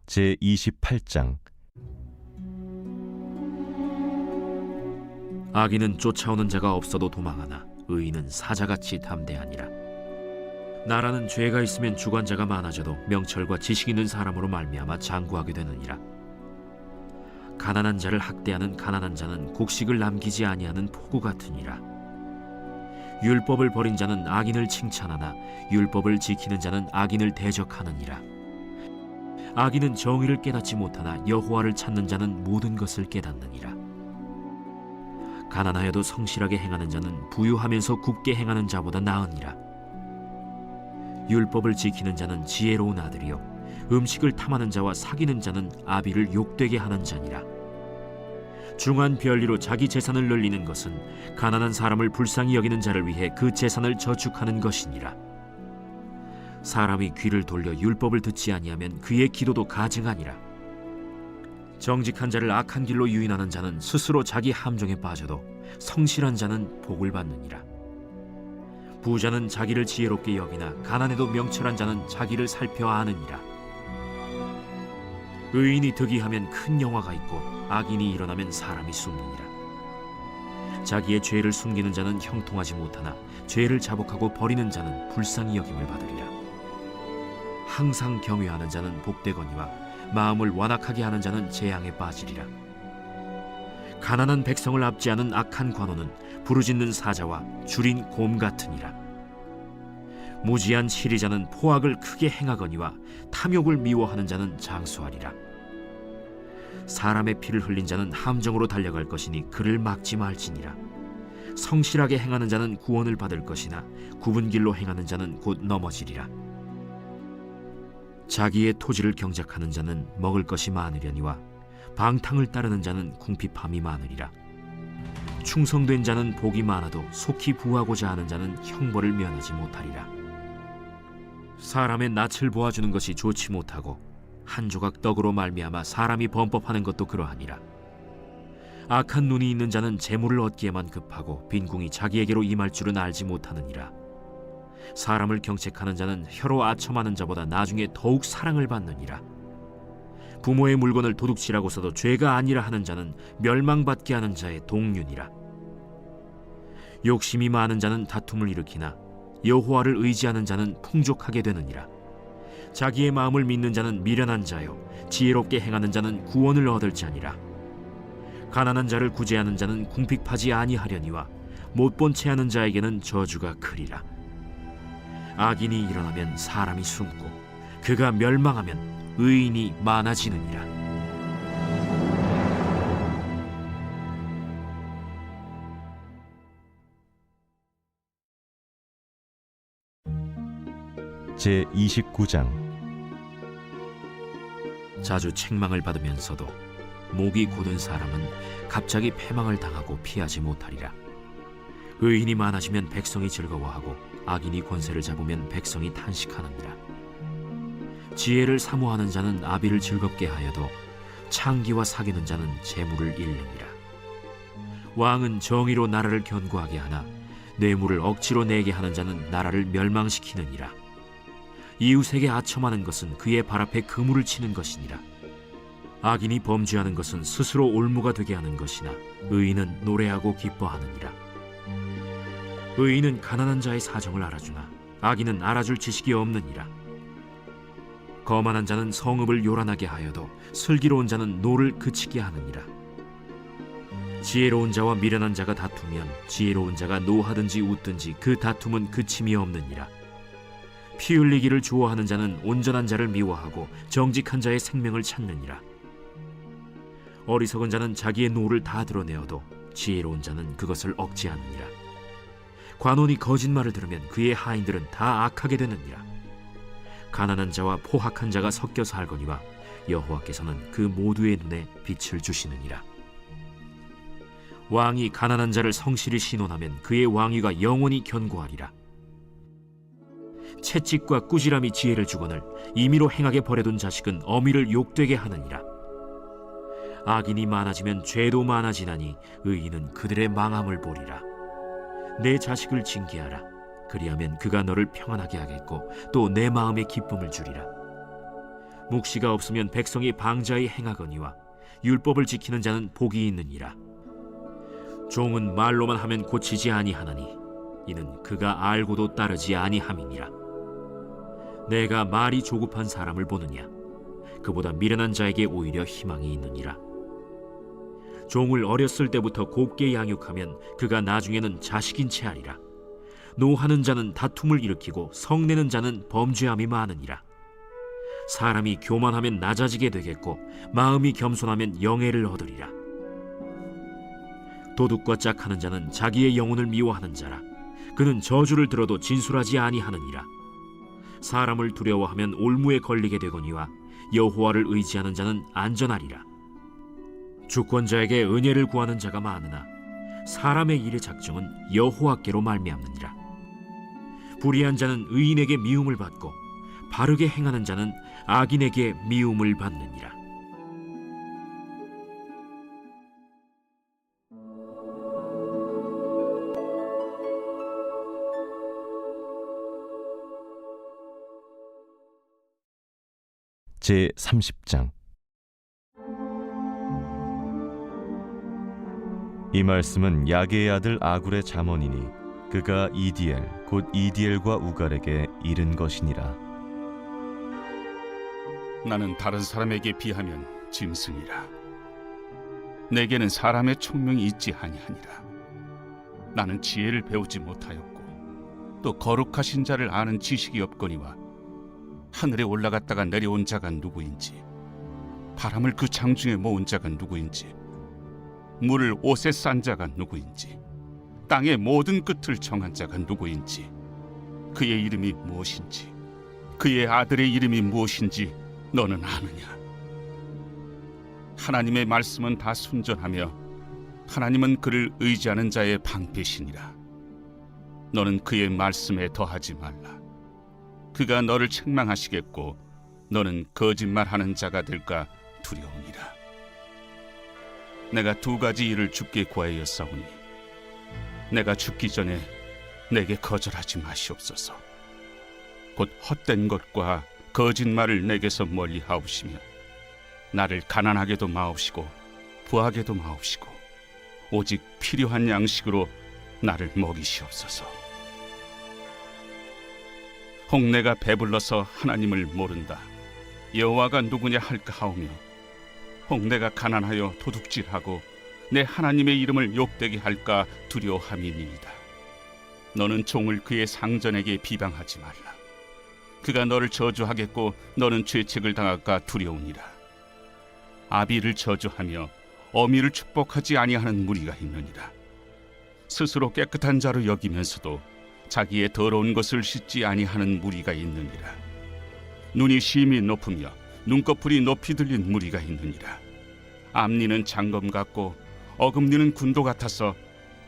제28장. 악인은 쫓아오는 자가 없어도 도망하나 의인은 사자같이 담대하니라. 나라는 죄가 있으면 주관자가 많아져도 명철과 지식 있는 사람으로 말미암아 장구하게 되느니라. 가난한 자를 학대하는 가난한 자는 곡식을 남기지 아니하는 포구 같으니라. 율법을 버린 자는 악인을 칭찬하나 율법을 지키는 자는 악인을 대적하느니라. 악인은 정의를 깨닫지 못하나 여호와를 찾는 자는 모든 것을 깨닫느니라. 가난하여도 성실하게 행하는 자는 부유하면서 굽게 행하는 자보다 나으니라. 율법을 지키는 자는 지혜로운 아들이요 음식을 탐하는 자와 사귀는 자는 아비를 욕되게 하는 자니라. 중한 별리로 자기 재산을 늘리는 것은 가난한 사람을 불쌍히 여기는 자를 위해 그 재산을 저축하는 것이니라. 사람이 귀를 돌려 율법을 듣지 아니하면 그의 기도도 가증하니라. 정직한 자를 악한 길로 유인하는 자는 스스로 자기 함정에 빠져도 성실한 자는 복을 받느니라. 부자는 자기를 지혜롭게 여기나 가난해도 명철한 자는 자기를 살펴 아느니라. 의인이 득이하면 큰 영화가 있고 악인이 일어나면 사람이 숨느니라. 자기의 죄를 숨기는 자는 형통하지 못하나 죄를 자복하고 버리는 자는 불쌍히 여김을 받으리라. 항상 경외하는 자는 복되거니와 마음을 완악하게 하는 자는 재앙에 빠지리라. 가난한 백성을 압제하는 악한 관원은 부르짖는 사자와 줄인 곰 같으니라. 무지한 치리자는 포악을 크게 행하거니와 탐욕을 미워하는 자는 장수하리라. 사람의 피를 흘린 자는 함정으로 달려갈 것이니 그를 막지 말지니라. 성실하게 행하는 자는 구원을 받을 것이나 굽은 길로 행하는 자는 곧 넘어지리라. 자기의 토지를 경작하는 자는 먹을 것이 많으려니와 방탕을 따르는 자는 궁핍함이 많으리라. 충성된 자는 복이 많아도 속히 부하고자 하는 자는 형벌을 면하지 못하리라. 사람의 낯을 보아주는 것이 좋지 못하고 한 조각 떡으로 말미암아 사람이 범법하는 것도 그러하니라. 악한 눈이 있는 자는 재물을 얻기에만 급하고 빈궁이 자기에게로 임할 줄은 알지 못하느니라. 사람을 경책하는 자는 혀로 아첨하는 자보다 나중에 더욱 사랑을 받느니라. 부모의 물건을 도둑질하고 써도 죄가 아니라 하는 자는 멸망받게 하는 자의 동륜이라. 욕심이 많은 자는 다툼을 일으키나 여호와를 의지하는 자는 풍족하게 되느니라. 자기의 마음을 믿는 자는 미련한 자요 지혜롭게 행하는 자는 구원을 얻을지니라. 가난한 자를 구제하는 자는 궁핍하지 아니하려니와 못본 채 하는 자에게는 저주가 크리라. 악인이 일어나면 사람이 숨고 그가 멸망하면 의인이 많아지느니라. 제29장. 자주 책망을 받으면서도 목이 곧은 사람은 갑자기 패망을 당하고 피하지 못하리라. 의인이 많아지면 백성이 즐거워하고 악인이 권세를 잡으면 백성이 탄식하느니라. 지혜를 사모하는 자는 아비를 즐겁게 하여도 창기와 사귀는 자는 재물을 잃느니라. 왕은 정의로 나라를 견고하게 하나 뇌물을 억지로 내게 하는 자는 나라를 멸망시키느니라. 이웃에게 아첨하는 것은 그의 발 앞에 그물을 치는 것이니라. 악인이 범죄하는 것은 스스로 올무가 되게 하는 것이나 의인은 노래하고 기뻐하느니라. 의인은 가난한 자의 사정을 알아주나 악인은 알아줄 지식이 없느니라. 거만한 자는 성읍을 요란하게 하여도 슬기로운 자는 노를 그치게 하느니라. 지혜로운 자와 미련한 자가 다투면 지혜로운 자가 노하든지 웃든지 그 다툼은 그침이 없느니라. 피 흘리기를 좋아하는 자는 온전한 자를 미워하고 정직한 자의 생명을 찾느니라. 어리석은 자는 자기의 노를 다 드러내어도 지혜로운 자는 그것을 억제하느니라. 관원이 거짓말을 들으면 그의 하인들은 다 악하게 되느니라. 가난한 자와 포학한 자가 섞여 살거니와 여호와께서는 그 모두의 눈에 빛을 주시느니라. 왕이 가난한 자를 성실히 신원하면 그의 왕위가 영원히 견고하리라. 채찍과 꾸지람이 지혜를 주거늘 임의로 행하게 버려둔 자식은 어미를 욕되게 하느니라. 악인이 많아지면 죄도 많아지나니 의인은 그들의 망함을 보리라. 내 자식을 징계하라. 그리하면 그가 너를 평안하게 하겠고 또 내 마음에 기쁨을 주리라. 묵시가 없으면 백성이 방자히 행하거니와 율법을 지키는 자는 복이 있느니라. 종은 말로만 하면 고치지 아니하나니 이는 그가 알고도 따르지 아니함이니라. 내가 말이 조급한 사람을 보느냐? 그보다 미련한 자에게 오히려 희망이 있느니라. 종을 어렸을 때부터 곱게 양육하면 그가 나중에는 자식인 채 하리라. 노하는 자는 다툼을 일으키고 성내는 자는 범죄함이 많으니라. 사람이 교만하면 낮아지게 되겠고 마음이 겸손하면 영예를 얻으리라. 도둑과 짝하는 자는 자기의 영혼을 미워하는 자라. 그는 저주를 들어도 진술하지 아니하느니라. 사람을 두려워하면 올무에 걸리게 되거니와 여호와를 의지하는 자는 안전하리라. 주권자에게 은혜를 구하는 자가 많으나 사람의 일의 작정은 여호와께로 말미암느니라. 불의한 자는 의인에게 미움을 받고 바르게 행하는 자는 악인에게 미움을 받느니라. 제30장. 이 말씀은 야게의 아들 아굴의 잠언이니 그가 이디엘 곧 이디엘과 우갈에게 이른 것이니라. 나는 다른 사람에게 비하면 짐승이라. 내게는 사람의 총명이 있지 아니하니라. 나는 지혜를 배우지 못하였고 또 거룩하신 자를 아는 지식이 없거니와 하늘에 올라갔다가 내려온 자가 누구인지, 바람을 그 장중에 모은 자가 누구인지, 물을 옷에 싼 자가 누구인지, 땅의 모든 끝을 정한 자가 누구인지, 그의 이름이 무엇인지, 그의 아들의 이름이 무엇인지 너는 아느냐? 하나님의 말씀은 다 순전하며 하나님은 그를 의지하는 자의 방패시니라. 너는 그의 말씀에 더하지 말라. 그가 너를 책망하시겠고 너는 거짓말하는 자가 될까 두려우니라. 내가 두 가지 일을 주께 구하였사오니 내가 죽기 전에 내게 거절하지 마시옵소서. 곧 헛된 것과 거짓말을 내게서 멀리 하옵시며 나를 가난하게도 마옵시고 부하게도 마옵시고 오직 필요한 양식으로 나를 먹이시옵소서. 혹 내가 배불러서 하나님을 모른다, 여호와가 누구냐 할까 하오며, 혹 내가 가난하여 도둑질하고 내 하나님의 이름을 욕되게 할까 두려워함이니이다. 너는 종을 그의 상전에게 비방하지 말라. 그가 너를 저주하겠고 너는 죄책을 당할까 두려우니라. 아비를 저주하며 어미를 축복하지 아니하는 무리가 있느니라. 스스로 깨끗한 자로 여기면서도 자기의 더러운 것을 씻지 아니하는 무리가 있느니라. 눈이 심히 높으며 눈꺼풀이 높이 들린 무리가 있느니라. 앞니는 장검 같고 어금니는 군도 같아서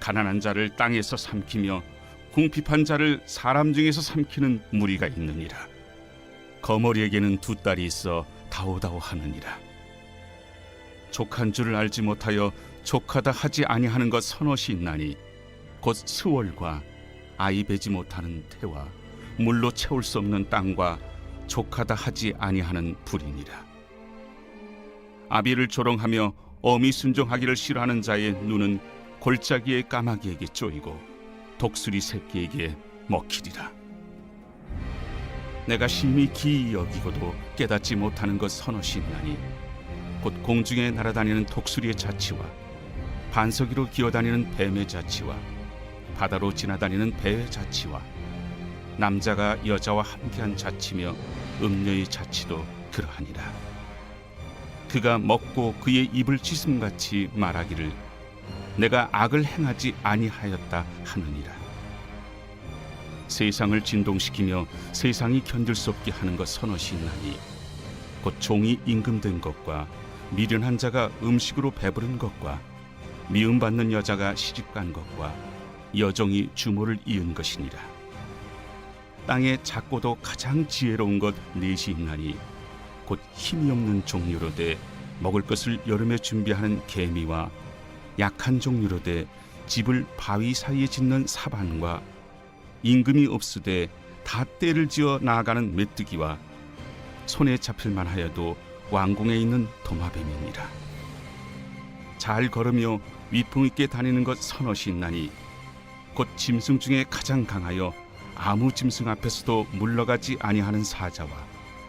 가난한 자를 땅에서 삼키며 궁핍한 자를 사람 중에서 삼키는 무리가 있느니라. 거머리에게는 두 딸이 있어 다오다오 하느니라. 족한 줄을 알지 못하여 족하다 하지 아니하는 것 서너시 있나니 곧 스월과 아이 베지 못하는 태와 물로 채울 수 없는 땅과 족하다 하지 아니하는 불이니라. 아비를 조롱하며 어미 순종하기를 싫어하는 자의 눈은 골짜기의 까마귀에게 쪼이고 독수리 새끼에게 먹히리라. 내가 심히 기이 여기고도 깨닫지 못하는 것 서너시 있나니 곧 공중에 날아다니는 독수리의 자치와 반석 위로 기어다니는 뱀의 자치와 바다로 지나다니는 배의 자치와 남자가 여자와 함께한 자치며 음녀의 자치도 그러하니라. 그가 먹고 그의 입을 찢음같이 말하기를 내가 악을 행하지 아니하였다 하느니라. 세상을 진동시키며 세상이 견딜 수 없게 하는 것 서너시 있나니 곧 종이 임금된 것과 미련한 자가 음식으로 배부른 것과 미움받는 여자가 시집간 것과 여종이 주모를 이은 것이니라. 땅에 작고도 가장 지혜로운 것 넷이 있나니 곧 힘이 없는 종류로 돼 먹을 것을 여름에 준비하는 개미와 약한 종류로 돼 집을 바위 사이에 짓는 사반과 임금이 없으되 다 때를 지어 나아가는 메뚜기와 손에 잡힐 만하여도 왕궁에 있는 도마뱀이니라. 잘 걸으며 위풍 있게 다니는 것 서너시 있나니 곧 짐승 중에 가장 강하여 아무 짐승 앞에서도 물러가지 아니하는 사자와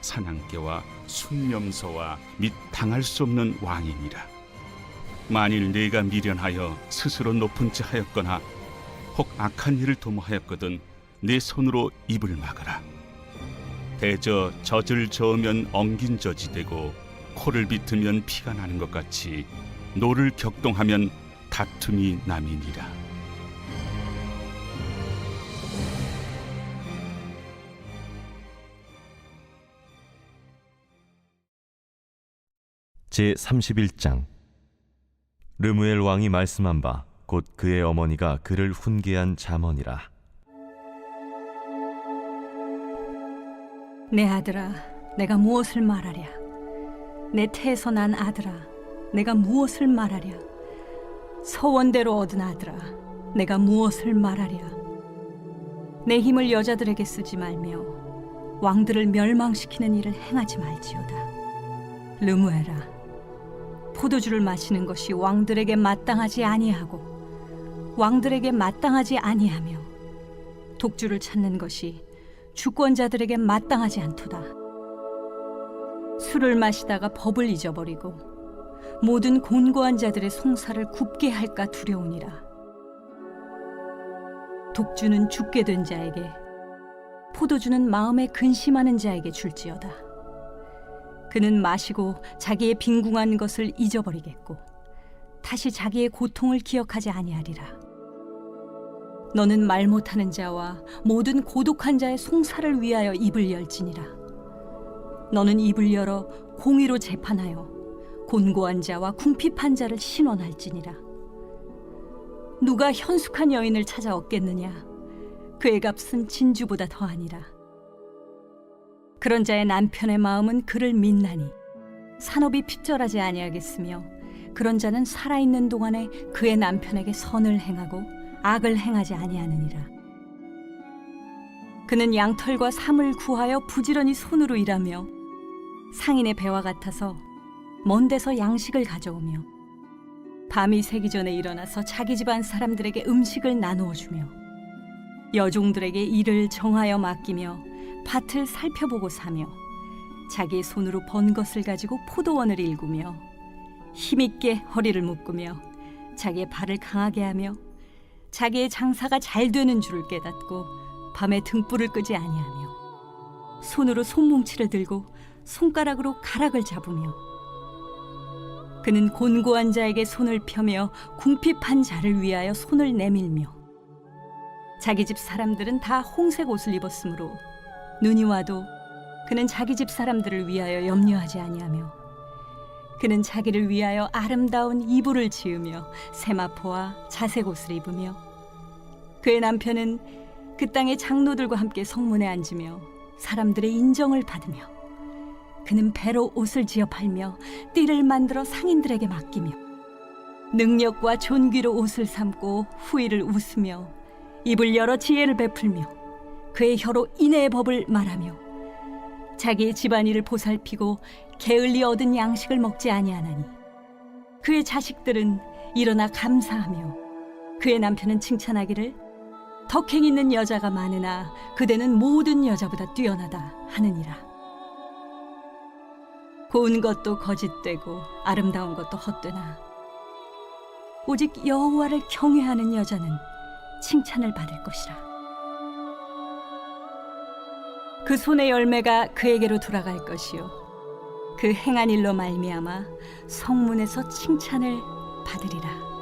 사냥개와 순념소와 및 당할 수 없는 왕이니라. 만일 네가 미련하여 스스로 높은 지 하였거나 혹 악한 일을 도모하였거든 네 손으로 입을 막아라. 대저 젖을 저으면 엉긴 젖이 되고 코를 비트면 피가 나는 것 같이 노를 격동하면 다툼이 남이니라. 제31장. 르무엘 왕이 말씀한 바 곧 그의 어머니가 그를 훈계한 잠언이라. 내 아들아, 내가 무엇을 말하랴? 내 태에서 난 아들아, 내가 무엇을 말하랴? 서원대로 얻은 아들아, 내가 무엇을 말하랴? 내 힘을 여자들에게 쓰지 말며 왕들을 멸망시키는 일을 행하지 말지어다. 르무엘아, 포도주를 마시는 것이 왕들에게 마땅하지 아니하고 왕들에게 마땅하지 아니하며 독주를 찾는 것이 주권자들에게 마땅하지 않도다. 술을 마시다가 법을 잊어버리고 모든 곤고한 자들의 송사를 굽게 할까 두려우니라. 독주는 죽게 된 자에게, 포도주는 마음에 근심하는 자에게 줄지어다. 그는 마시고 자기의 빈궁한 것을 잊어버리겠고 다시 자기의 고통을 기억하지 아니하리라. 너는 말 못하는 자와 모든 고독한 자의 송사를 위하여 입을 열지니라. 너는 입을 열어 공의로 재판하여 곤고한 자와 궁핍한 자를 신원할지니라. 누가 현숙한 여인을 찾아 얻겠느냐? 그의 값은 진주보다 더하니라. 그런 자의 남편의 마음은 그를 믿나니 산업이 핍절하지 아니하겠으며 그런 자는 살아있는 동안에 그의 남편에게 선을 행하고 악을 행하지 아니하느니라. 그는 양털과 삼을 구하여 부지런히 손으로 일하며 상인의 배와 같아서 먼 데서 양식을 가져오며 밤이 새기 전에 일어나서 자기 집안 사람들에게 음식을 나누어 주며 여종들에게 일을 정하여 맡기며 밭을 살펴보고 사며 자기의 손으로 번 것을 가지고 포도원을 일구며 힘있게 허리를 묶으며 자기의 발을 강하게 하며 자기의 장사가 잘 되는 줄을 깨닫고 밤에 등불을 끄지 아니하며 손으로 손뭉치를 들고 손가락으로 가락을 잡으며 그는 곤고한 자에게 손을 펴며 궁핍한 자를 위하여 손을 내밀며 자기 집 사람들은 다 홍색 옷을 입었으므로 눈이 와도 그는 자기 집 사람들을 위하여 염려하지 아니하며 그는 자기를 위하여 아름다운 이불을 지으며 세마포와 자색 옷을 입으며 그의 남편은 그 땅의 장로들과 함께 성문에 앉으며 사람들의 인정을 받으며 그는 배로 옷을 지어 팔며 띠를 만들어 상인들에게 맡기며 능력과 존귀로 옷을 삼고 후일을 웃으며 입을 열어 지혜를 베풀며 그의 혀로 인애의 법을 말하며 자기의 집안일을 보살피고 게을리 얻은 양식을 먹지 아니하나니 그의 자식들은 일어나 감사하며 그의 남편은 칭찬하기를 덕행 있는 여자가 많으나 그대는 모든 여자보다 뛰어나다 하느니라. 고운 것도 거짓되고 아름다운 것도 헛되나 오직 여호와를 경외하는 여자는 칭찬을 받을 것이라. 그 손의 열매가 그에게로 돌아갈 것이요 그 행한 일로 말미암아 성문에서 칭찬을 받으리라.